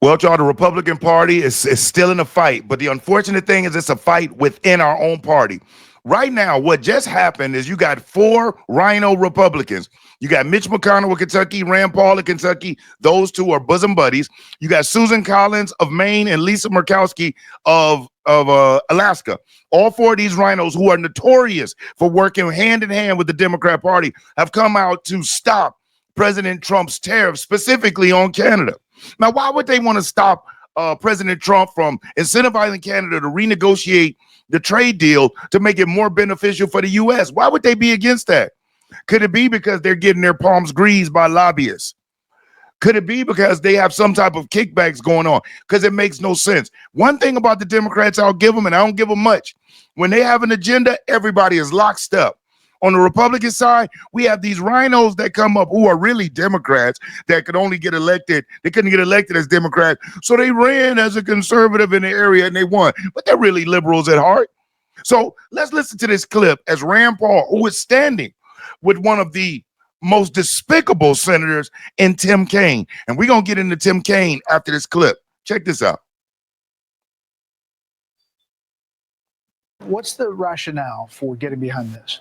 Well, y'all, the Republican Party is still in a fight, but the unfortunate thing is it's a fight within our own party. Right now, what just happened is you got four RHINO Republicans. You got Mitch McConnell of Kentucky, Rand Paul of Kentucky. Those two are bosom buddies. You got Susan Collins of Maine and Lisa Murkowski of Alaska. All four of these RHINOs, who are notorious for working hand in hand with the Democrat Party, have come out to stop President Trump's tariffs, specifically on Canada. Now, why would they want to stop President Trump from incentivizing Canada to renegotiate the trade deal to make it more beneficial for the U.S.? Why would they be against that? Could it be because they're getting their palms greased by lobbyists? Could it be because they have some type of kickbacks going on? Because it makes no sense. One thing about the Democrats, I'll give them, and I don't give them much. When they have an agenda, everybody is locked up. On the Republican side, we have these RHINOs that come up who are really Democrats that could only get elected. They couldn't get elected as Democrats. So they ran as a conservative in the area and they won. But they're really liberals at heart. So let's listen to this clip as Rand Paul, who is standing with one of the most despicable senators in Tim Kaine. And we're going to get into Tim Kaine after this clip. Check this out. What's the rationale for getting behind this?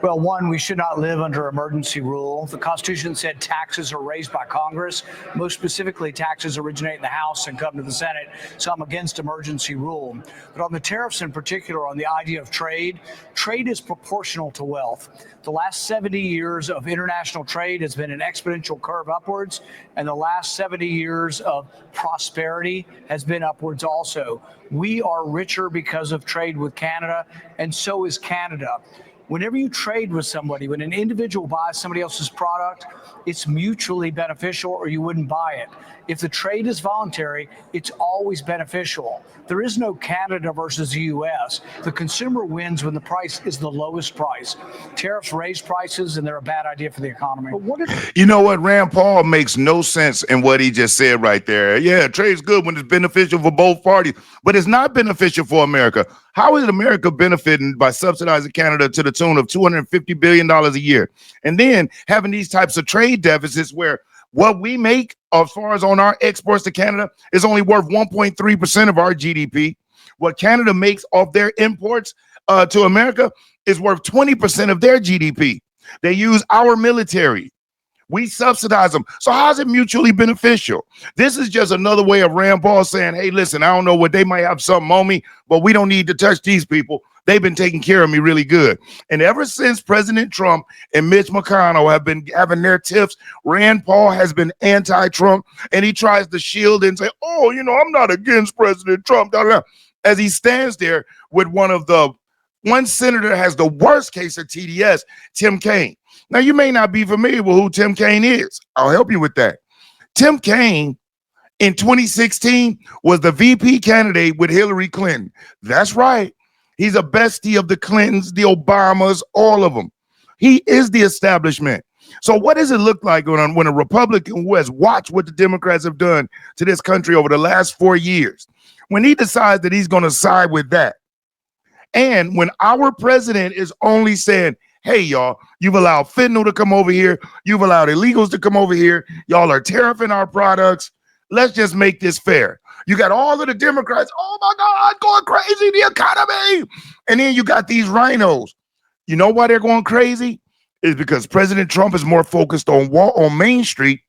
Well, one, we should not live under emergency rule. The Constitution said taxes are raised by Congress. Most specifically, taxes originate in the House and come to the Senate. So I'm against emergency rule. But on the tariffs in particular, on the idea of trade, trade is proportional to wealth. The last 70 years of international trade has been an exponential curve upwards, and the last 70 years of prosperity has been upwards also. We are richer because of trade with Canada, and so is Canada. Whenever you trade with somebody, when an individual buys somebody else's product, it's mutually beneficial or you wouldn't buy it. If the trade is voluntary, it's always beneficial. There is no Canada versus the U.S. The consumer wins when the price is the lowest price. Tariffs raise prices and they're a bad idea for the economy. But what if You know what? Rand Paul makes no sense in what he just said right there. Yeah, trade's good when it's beneficial for both parties, but it's not beneficial for America. How is America benefiting by subsidizing Canada to the tune of $250 billion a year? And then having these types of trade deficits where what we make as far as on our exports to Canada is only worth 1.3% of our GDP. What Canada makes off their imports to America is worth 20% of their GDP. They use our military. We subsidize them. So how is it mutually beneficial? This is just another way of Rand Paul saying, hey, listen, I don't know what they might have something on me, but we don't need to touch these people. They've been taking care of me really good. And ever since President Trump and Mitch McConnell have been having their tiffs, Rand Paul has been anti-Trump, and he tries to shield and say, oh, you know, I'm not against President Trump, as he stands there with one senator that has the worst case of TDS, Tim Kaine. Now, you may not be familiar with who Tim Kaine is. I'll help you with that. Tim Kaine in 2016 was the VP candidate with Hillary Clinton. That's right. He's a bestie of the Clintons, the Obamas, all of them. He is the establishment. So what does it look like when a Republican who has watched what the Democrats have done to this country over the last 4 years, when he decides that he's going to side with that? And when our president is only saying, hey, y'all, you've allowed fentanyl to come over here. You've allowed illegals to come over here. Y'all are tariffing our products. Let's just make this fair. You got all of the Democrats, oh, my God, going crazy, the economy. And then you got these RHINOs. You know why they're going crazy? It's because President Trump is more focused on Main Street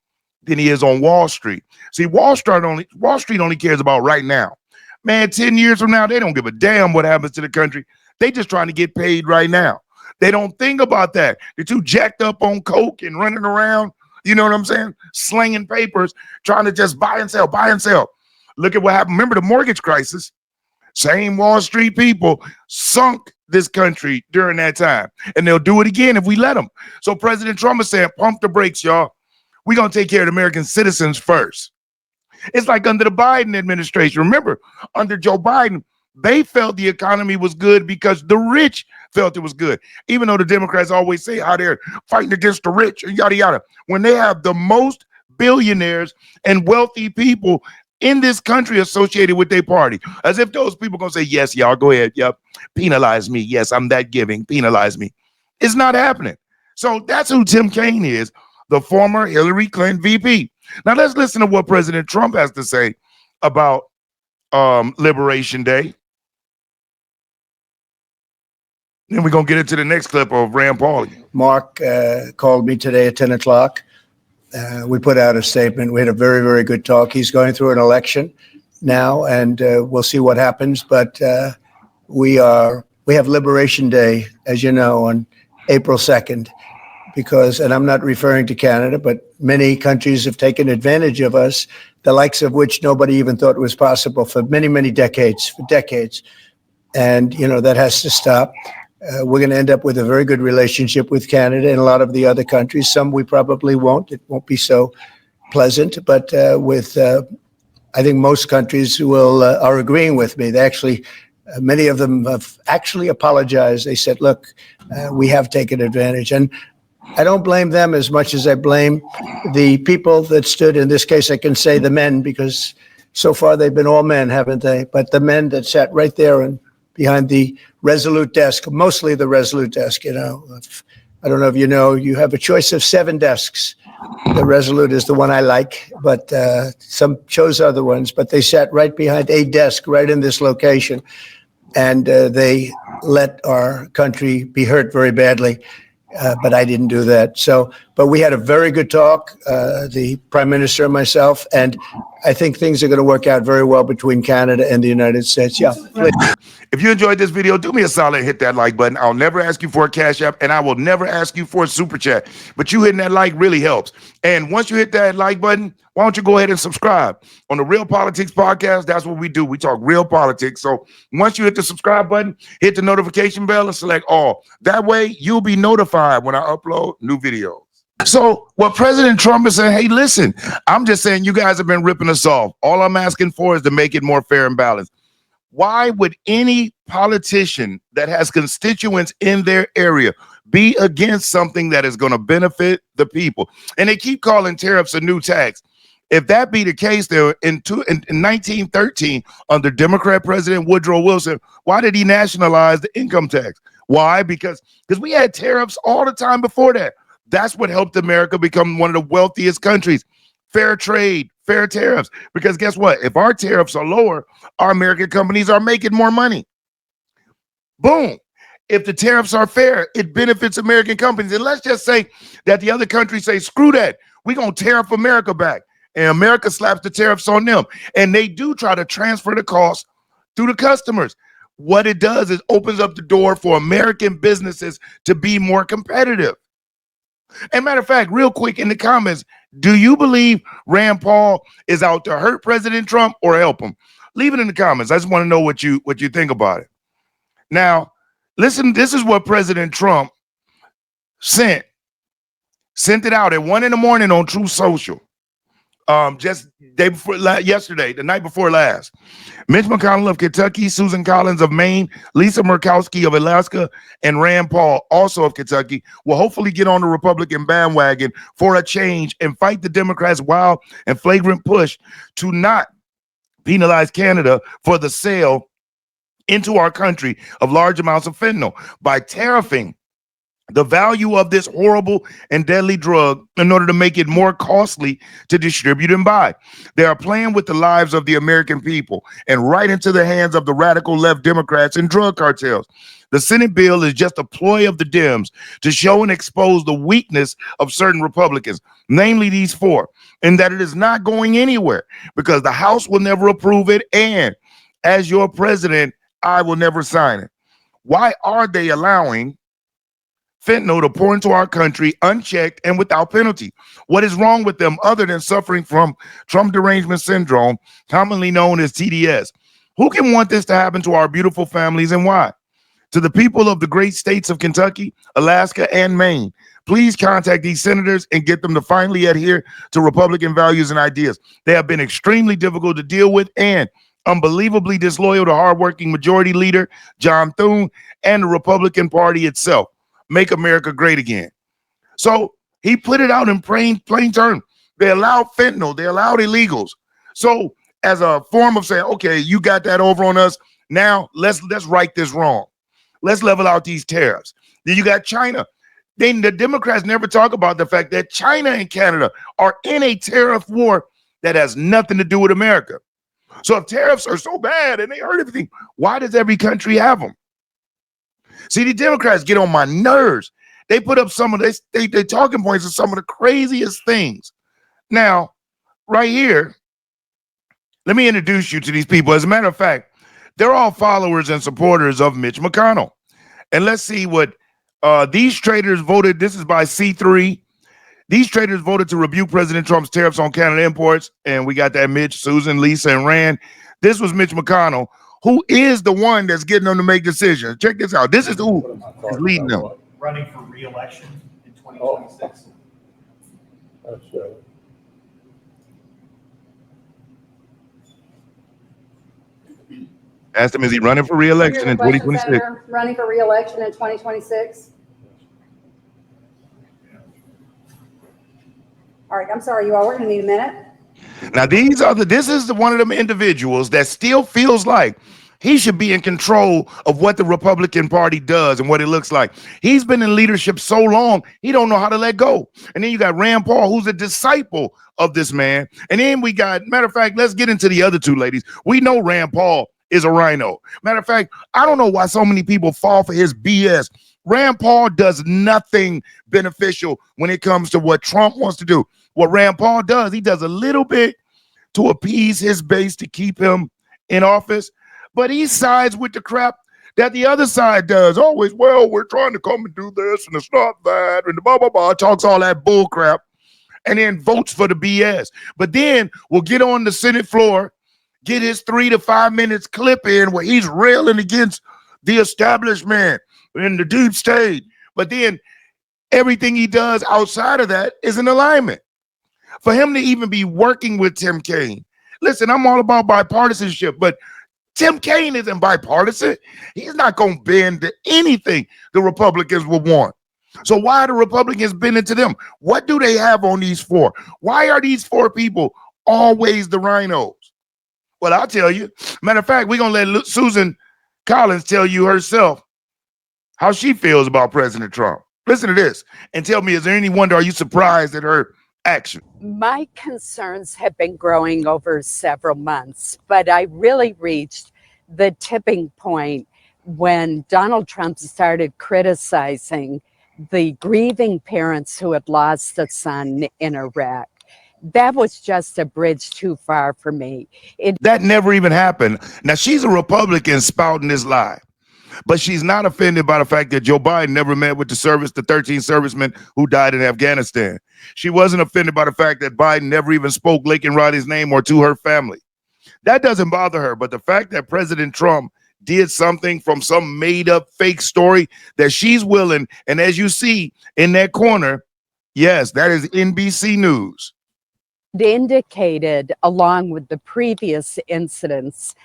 than he is on Wall Street. See, Wall Street only cares about right now. Man, 10 years from now, they don't give a damn what happens to the country. They just trying to get paid right now. They don't think about that. They're too jacked up on coke and running around, you know what I'm saying? Slinging papers, trying to just buy and sell, buy and sell. Look at what happened. Remember the mortgage crisis? Same Wall Street people sunk this country during that time. And they'll do it again if we let them. So President Trump is saying, pump the brakes, y'all. We're going to take care of the American citizens first. It's like under the Biden administration. Remember, under Joe Biden, they felt the economy was good because the rich felt it was good. Even though the Democrats always say how they're fighting against the rich and yada, yada. When they have the most billionaires and wealthy people in this country associated with their party, as if those people going to say, yes, y'all, go ahead. Yep. Penalize me. Yes, I'm that giving. Penalize me. It's not happening. So that's who Tim Kaine is. the former Hillary Clinton VP. Now let's listen to what President Trump has to say about Liberation Day. Then we're going to get into the next clip of Rand Paul. Mark called me today at 10 o'clock. We put out a statement. We had a very, very good talk. He's going through an election now, and we'll see what happens. But we have Liberation Day, as you know, on April 2nd, because, and I'm not referring to Canada, but many countries have taken advantage of us, the likes of which nobody even thought was possible for many, many decades, And, you know, that has to stop. We're going to end up with a very good relationship with Canada and a lot of the other countries. Some we probably won't. It won't be so pleasant. But I think most countries are agreeing with me. They actually, many of them have actually apologized. They said, look, we have taken advantage. And I don't blame them as much as I blame the people that stood, in this case, I can say the men, because so far they've been all men, haven't they? But the men that sat right there and behind the Resolute desk, mostly the Resolute desk, you know. I don't know if you know, you have a choice of 7 desks. The Resolute is the one I like, but some chose other ones, but they sat right behind a desk right in this location, and they let our country be hurt very badly. But I didn't do that. So, but we had a very good talk, the Prime Minister and myself, and I think things are going to work out very well between Canada and the United States. Yeah. Please. If you enjoyed this video, do me a solid, hit that like button. I'll never ask you for a Cash App, and I will never ask you for a Super Chat. But you hitting that like really helps. And once you hit that like button, why don't you go ahead and subscribe? On the Real Politics Podcast, that's what we do. We talk real politics. So once you hit the subscribe button, hit the notification bell and select all. That way, you'll be notified when I upload new videos. So what President Trump is saying, hey, listen, I'm just saying you guys have been ripping us off. All I'm asking for is to make it more fair and balanced. Why would any politician that has constituents in their area be against something that is going to benefit the people? And they keep calling tariffs a new tax. If that be the case, there in 1913, under Democrat President Woodrow Wilson, why did he nationalize the income tax? Why? Because we had tariffs all the time before that. That's what helped America become one of the wealthiest countries. Fair trade, fair tariffs. Because guess what? If our tariffs are lower, our American companies are making more money. Boom. If the tariffs are fair, it benefits American companies. And let's just say that the other countries say, screw that. We're going to tariff America back. And America slaps the tariffs on them. And they do try to transfer the cost to the customers. What it does is opens up the door for American businesses to be more competitive. And matter of fact, real quick in the comments, do you believe Rand Paul is out to hurt President Trump or help him? Leave it in the comments. I just want to know what you think about it. Now, listen, this is what President Trump sent it out at 1 a.m. on Truth Social. Just day before yesterday, the night before last. Mitch McConnell of Kentucky, Susan Collins of Maine, Lisa Murkowski of Alaska, and Rand Paul, also of Kentucky, will hopefully get on the Republican bandwagon for a change and fight the Democrats' wild and flagrant push to not penalize Canada for the sale into our country of large amounts of fentanyl by tariffing the value of this horrible and deadly drug in order to make it more costly to distribute and buy. They are playing with the lives of the American people and right into the hands of the radical left Democrats and drug cartels. The Senate bill is just a ploy of the Dems to show and expose the weakness of certain Republicans, namely these 4, and that it is not going anywhere because the House will never approve it. And as your president, I will never sign it. Why are they allowing fentanyl to pour into our country unchecked and without penalty? What is wrong with them other than suffering from Trump derangement syndrome, commonly known as TDS? Who can want this to happen to our beautiful families and why? To the people of the great states of Kentucky, Alaska, and Maine, please contact these senators and get them to finally adhere to Republican values and ideas. They have been extremely difficult to deal with and unbelievably disloyal to hardworking Majority Leader John Thune and the Republican Party itself. Make America great again. So he put it out in plain terms. They allowed fentanyl. They allowed illegals. So as a form of saying, okay, you got that over on us. Now let's right this wrong. Let's level out these tariffs. Then you got China The Democrats never talk about the fact that China and Canada are in a tariff war that has nothing to do with America. So if tariffs are so bad and they hurt everything, why does every country have them? See, the Democrats get on my nerves. They put up some of this, they talking points of some of the craziest things. Now, right here, let me introduce you to these people. As a matter of fact, they're all followers and supporters of Mitch McConnell. And let's see what these traders voted. This is by C3. These traders voted to rebuke President Trump's tariffs on Canada imports. And we got that Mitch, Susan, Lisa, and Rand. This was Mitch McConnell, who is the one that's getting them to make decisions. Check this out. This is who is leading them. Running for re-election in 2026. Asked him, is he running for re-election in 2026? Senator, running for re-election in 2026. All right, I'm sorry, you all. We're going to need a minute. Now, this is one of them individuals that still feels like he should be in control of what the Republican Party does and what it looks like. He's been in leadership so long, he don't know how to let go. And then you got Rand Paul, who's a disciple of this man. And then we got, matter of fact, let's get into the other two ladies. We know Rand Paul is a RHINO. Matter of fact, I don't know why so many people fall for his BS. Rand Paul does nothing beneficial when it comes to what Trump wants to do. What Rand Paul does, he does a little bit to appease his base to keep him in office, but he sides with the crap that the other side does. Always, well, we're trying to come and do this, and it's not that, and the blah, blah, blah, talks all that bull crap, and then votes for the BS. But then we'll get on the Senate floor, get his 3 to 5 minutes clip in where he's railing against the establishment and the deep state. But then everything he does outside of that is in alignment. For him to even be working with Tim Kaine. Listen, I'm all about bipartisanship, but Tim Kaine isn't bipartisan. He's not going to bend to anything the Republicans will want. So why are the Republicans bending to them? What do they have on these four? Why are these four people always the RHINOs? Well, I'll tell you. Matter of fact, we're going to let Susan Collins tell you herself how she feels about President Trump. Listen to this and tell me, is there any wonder, are you surprised at her action? My concerns have been growing over several months, but I really reached the tipping point when Donald Trump started criticizing the grieving parents who had lost a son in Iraq. That was just a bridge too far for me. That never even happened. Now, she's a Republican spouting this lie, but she's not offended by the fact that Joe Biden never met with the 13 servicemen who died in Afghanistan. She wasn't offended by the fact that Biden never even spoke Laken Riley's name or to her family. That doesn't bother her, but the fact that President Trump did something from some made-up fake story that she's willing, and as you see in that corner, yes, that is NBC News. Indicated, along with the previous incidents,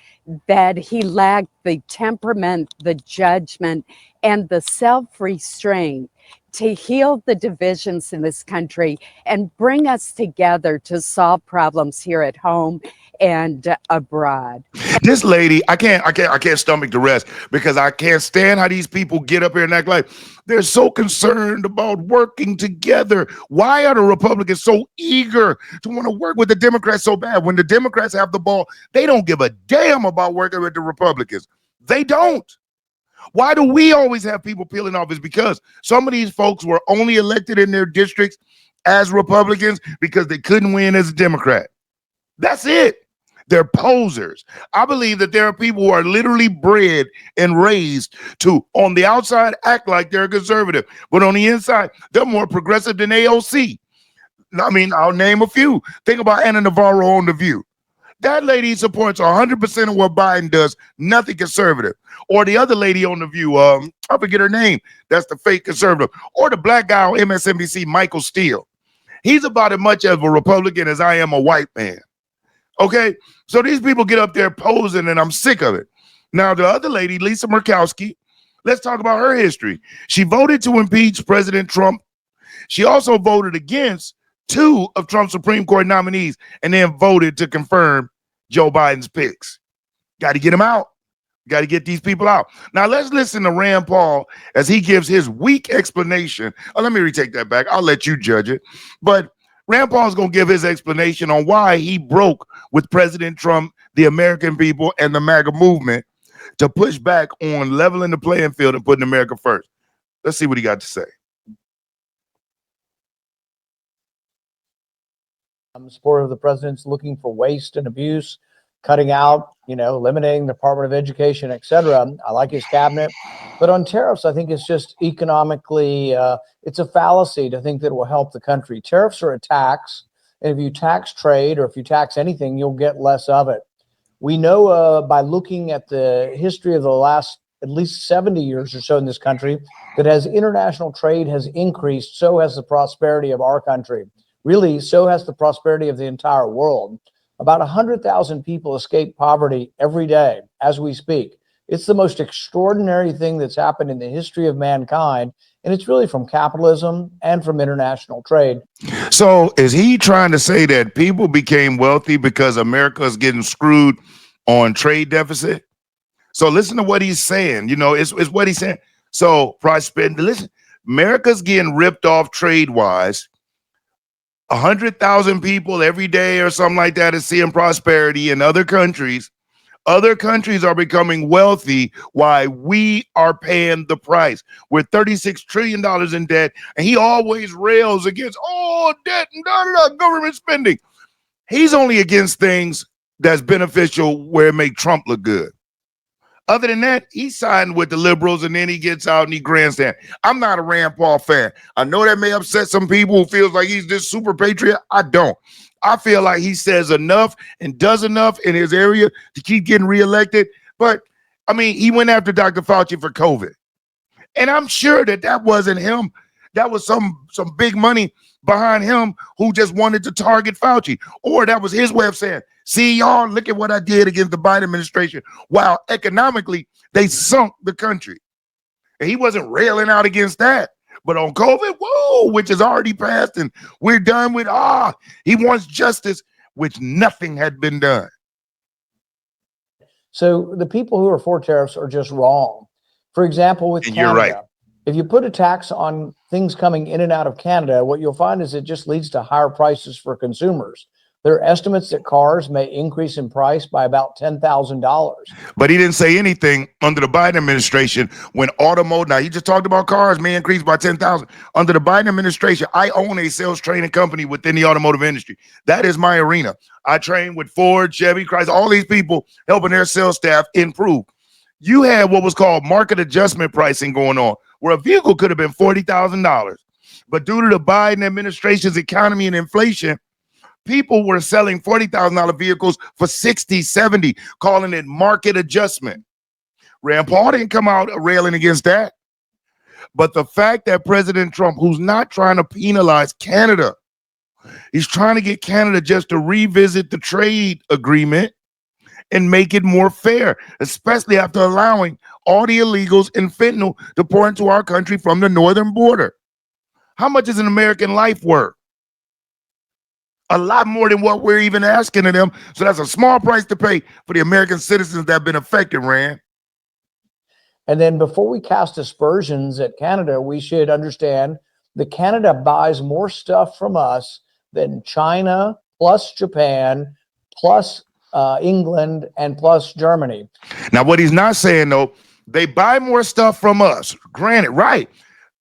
that he lacked the temperament, the judgment, and the self-restraint to heal the divisions in this country and bring us together to solve problems here at home and abroad. This lady, I can't stomach the rest, because I can't stand how these people get up here and act like they're so concerned about working together. Why are the Republicans so eager to want to work with the Democrats so bad? When the Democrats have the ball, they don't give a damn about working with the Republicans. They don't. Why do we always have people peeling off? It's because some of these folks were only elected in their districts as Republicans because they couldn't win as a Democrat. That's it. They're posers. I believe that there are people who are literally bred and raised to, on the outside, act like they're conservative, but on the inside, they're more progressive than AOC. I mean, I'll name a few. Think about Anna Navarro on The View. That lady supports 100% of what Biden does, nothing conservative. Or the other lady on The View, I forget her name, that's the fake conservative. Or the black guy on MSNBC, Michael Steele. He's about as much of a Republican as I am a white man. Okay, so these people get up there posing, and I'm sick of it. Now, the other lady, Lisa Murkowski, let's talk about her history. She voted to impeach President Trump. She also voted against 2 of Trump's Supreme Court nominees and then voted to confirm Joe Biden's picks. Got to get him out. Got to get these people out. Now let's listen to Rand Paul as he gives his weak explanation. Oh, let me retake that back. I'll let you judge it. But Rand Paul's going to give his explanation on why he broke with President Trump, the American people, and the MAGA movement to push back on leveling the playing field and putting America first. Let's see what he got to say. I'm supportive of the president's looking for waste and abuse, cutting out, eliminating the Department of Education, et cetera. I like his cabinet. But on tariffs, I think it's just economically, it's a fallacy to think that it will help the country. Tariffs are a tax. And if you tax trade or if you tax anything, you'll get less of it. We know by looking at the history of the last at least 70 years or so in this country, that as international trade has increased, so has the prosperity of our country. Really, so has the prosperity of the entire world. About 100,000 people escape poverty every day as we speak. It's the most extraordinary thing that's happened in the history of mankind, and it's really from capitalism and from international trade. So is he trying to say that people became wealthy because America is getting screwed on trade deficit? So listen to what he's saying. It's what he's saying. So prosperity. Listen, America's getting ripped off trade-wise. 100,000 people every day or something like that is seeing prosperity in other countries. Other countries are becoming wealthy while we are paying the price. We're $36 trillion in debt, and he always rails against, debt and government spending. He's only against things that's beneficial where it make Trump look good. Other than that, he signed with the liberals, and then he gets out and he grandstand. I'm not a Rand Paul fan. I know that may upset some people who feels like he's this super patriot. I don't. I feel like he says enough and does enough in his area to keep getting reelected. But, he went after Dr. Fauci for COVID. And I'm sure that wasn't him. That was some big money behind him who just wanted to target Fauci. Or that was his way of saying, see, y'all, look at what I did against the Biden administration. While economically, they sunk the country. And he wasn't railing out against that. But on COVID, which is already passed and we're done with, he wants justice, which nothing had been done. So the people who are for tariffs are just wrong. For example, with Canada, you're right. If you put a tax on things coming in and out of Canada, what you'll find is it just leads to higher prices for consumers. There are estimates that cars may increase in price by about $10,000. But he didn't say anything under the Biden administration when automotive, now he just talked about cars may increase by 10,000. Under the Biden administration, I own a sales training company within the automotive industry. That is my arena. I train with Ford, Chevy, Chrysler, all these people helping their sales staff improve. You had what was called market adjustment pricing going on, where a vehicle could have been $40,000. But due to the Biden administration's economy and inflation, people were selling $40,000 vehicles for 60, 70, calling it market adjustment. Rand Paul didn't come out railing against that. But the fact that President Trump, who's not trying to penalize Canada, he's trying to get Canada just to revisit the trade agreement and make it more fair, especially after allowing all the illegals and fentanyl to pour into our country from the northern border. How much is an American life worth? A lot more than what we're even asking of them. So that's a small price to pay for the American citizens that have been affected, Rand. And then before we cast aspersions at Canada, we should understand that Canada buys more stuff from us than China, plus Japan, plus England, and plus Germany. Now, what he's not saying, though, they buy more stuff from us. Granted, right.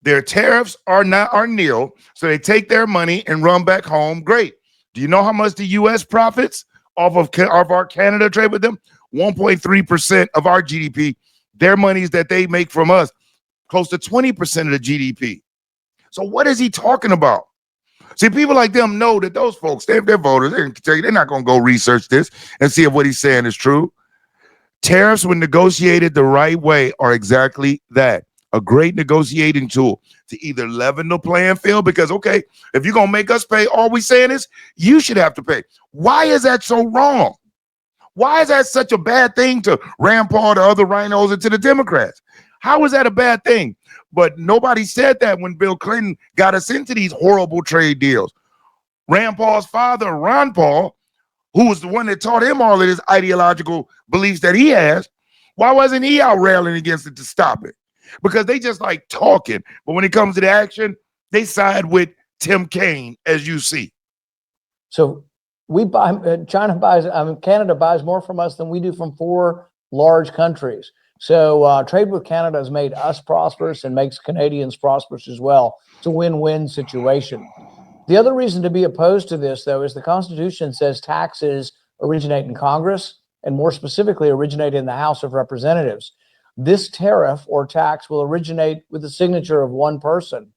Their tariffs are nil, so they take their money and run back home. Great. Do you know how much the U.S. profits off of our Canada trade with them? 1.3% of our GDP. Their monies that they make from us, close to 20% of the GDP. So what is he talking about? See, people like them know that those folks, they're voters. They're not going to go research this and see if what he's saying is true. Tariffs, when negotiated the right way, are exactly that. A great negotiating tool to either leaven the playing field, because, okay, if you're going to make us pay, all we saying is you should have to pay. Why is that so wrong? Why is that such a bad thing to Rand Paul, to other RHINOs, and to the Democrats? How is that a bad thing? But nobody said that when Bill Clinton got us into these horrible trade deals. Rand Paul's father, Ron Paul, who was the one that taught him all of his ideological beliefs that he has, Why wasn't he out railing against it to stop it? Because they just like talking, but when it comes to the action, they side with Tim Kaine, as you see. So we buy, Canada buys more from us than we do from 4 large countries. So trade with Canada has made us prosperous and makes Canadians prosperous as well. It's a win-win situation. The other reason to be opposed to this, though, is the Constitution says taxes originate in Congress, and more specifically originate in the House of Representatives. This tariff or tax will originate with the signature of one person.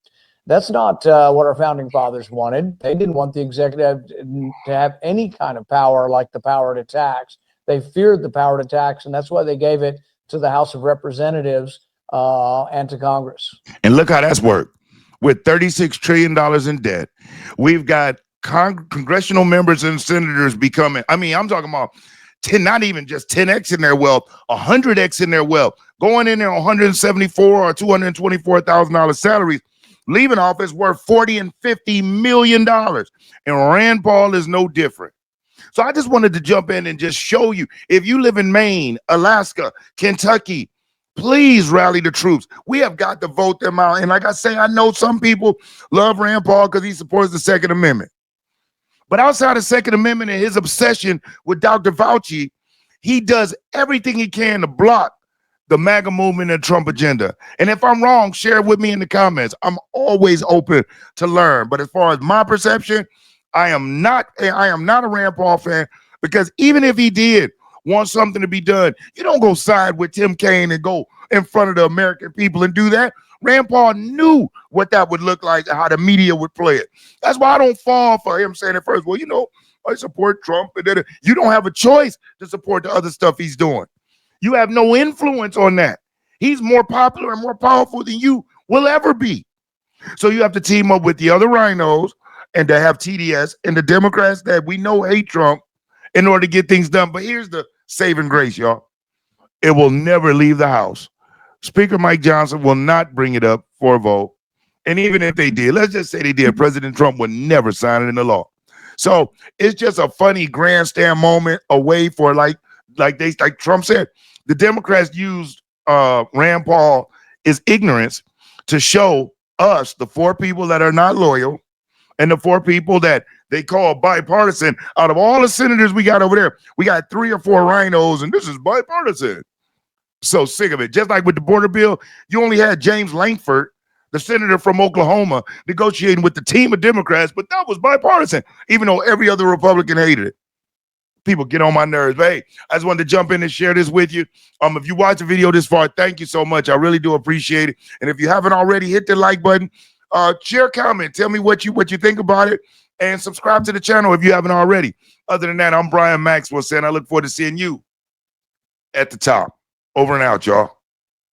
That's not what our founding fathers wanted. They didn't want the executive to have any kind of power like the power to tax. They feared the power to tax, and that's why they gave it to the House of Representatives and to Congress. And look how that's worked. With $36 trillion in debt, we've got congressional members and senators becoming, I mean, I'm talking about 10, not even just 10x in their wealth, 100x in their wealth, going in there on $174 or $224,000 salaries, leaving office worth $40 and $50 million. And Rand Paul is no different. So I just wanted to jump in and just show you, if you live in Maine, Alaska, Kentucky, please rally the troops. We have got to vote them out. And like I say, I know some people love Rand Paul because he supports the Second Amendment. But outside of Second Amendment and his obsession with Dr. Fauci, he does everything he can to block the MAGA movement and Trump agenda. And if I'm wrong, share it with me in the comments. I'm always open to learn. But as far as my perception, I am not a Rand Paul fan, because even if he did want something to be done, you don't go side with Tim Kaine and go in front of the American people and do that. Rand Paul knew what that would look like and how the media would play it. That's why I don't fall for him saying at first, well, you know, I support Trump. And then you don't have a choice to support the other stuff he's doing. You have no influence on that. He's more popular and more powerful than you will ever be. So you have to team up with the other RHINOs and to have TDS and the Democrats that we know hate Trump in order to get things done. But here's the saving grace, y'all. It will never leave the House. Speaker Mike Johnson will not bring it up for a vote. And even if they did, let's just say they did, President Trump would never sign it into law. So it's just a funny grandstand moment, a way for like Trump said, the Democrats used Rand Paul is ignorance to show us, the 4 people that are not loyal and the 4 people that they call bipartisan. Out of all the senators we got over there, we got 3 or 4 RHINOs, and this is bipartisan. So sick of it. Just like with the border bill, you only had James Lankford, the senator from Oklahoma, negotiating with the team of Democrats, but that was bipartisan, even though every other Republican hated it. People get on my nerves. But hey, I just wanted to jump in and share this with you. If you watch the video this far, thank you so much. I really do appreciate it. And if you haven't already, hit the like button, share, comment, tell me what you think about it, and subscribe to the channel if you haven't already. Other than that, I'm Brian Maxwell saying I look forward to seeing you at the top. Over and out, y'all.